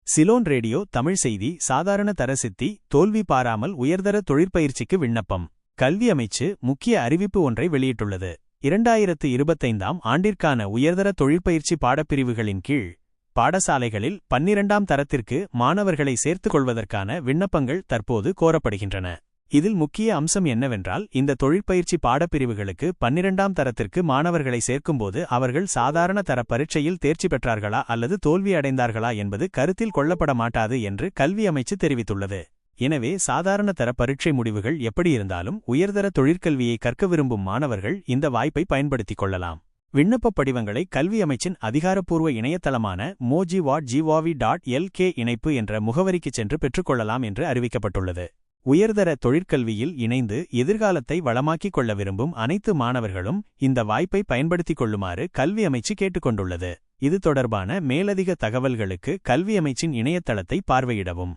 Ceylon radio Tamil செய்தி. சாதாரண தர சித்தி தோல்வி பாராமல் உயர்தர தொழிற்பயிற்சிக்கு விண்ணப்பம். கல்வி அமைச்சு முக்கிய அறிவிப்பு ஒன்றை வெளியிட்டுள்ளது. 2025ஆம் ஆண்டிற்கான உயர்தர தொழிற்பயிற்சி பாடப்பிரிவுகளின் கீழ் பாடசாலைகளில் 12ஆம் தரத்திற்கு மாணவர்களை சேர்த்துக் கொள்வதற்கான விண்ணப்பங்கள் தற்போது கோரப்படுகின்றன. இதில் முக்கிய அம்சம் என்னவென்றால், இந்த தொழிற்பயிற்சி பாடப்பிரிவுகளுக்கு 12ஆம் தரத்திற்கு மாணவர்களை சேர்க்கும்போது அவர்கள் சாதாரண தர பரீட்சையில் தேர்ச்சி பெற்றார்களா அல்லது தோல்வி அடைந்தார்களா என்பது கருத்தில் கொள்ளப்பட மாட்டாது என்று கல்வி அமைச்சு தெரிவித்துள்ளது. எனவே சாதாரண தர பரீட்சை முடிவுகள் எப்படியிருந்தாலும் உயர்தர தொழிற்கல்வியை கற்க விரும்பும் மாணவர்கள் இந்த வாய்ப்பை பயன்படுத்திக் கொள்ளலாம். விண்ணப்பப் படிவங்களை கல்வி அமைச்சின் அதிகாரப்பூர்வ இணையதளமான moji.gov.lk இணைப்பு என்ற முகவரிக்குச் சென்று பெற்றுக்கொள்ளலாம் என்று அறிவிக்கப்பட்டுள்ளது. உயர்தர தொழிற்கல்வியில் இணைந்து எதிர்காலத்தை வளமாக்கிக் கொள்ள விரும்பும் அனைத்து மாணவர்களும் இந்த வாய்ப்பை பயன்படுத்திக் கொள்ளுமாறு கல்வி அமைச்சு கேட்டுக்கொண்டுள்ளது. இது தொடர்பான மேலதிக தகவல்களுக்கு கல்வி அமைச்சின் இணையதளத்தை பார்வையிடவும்.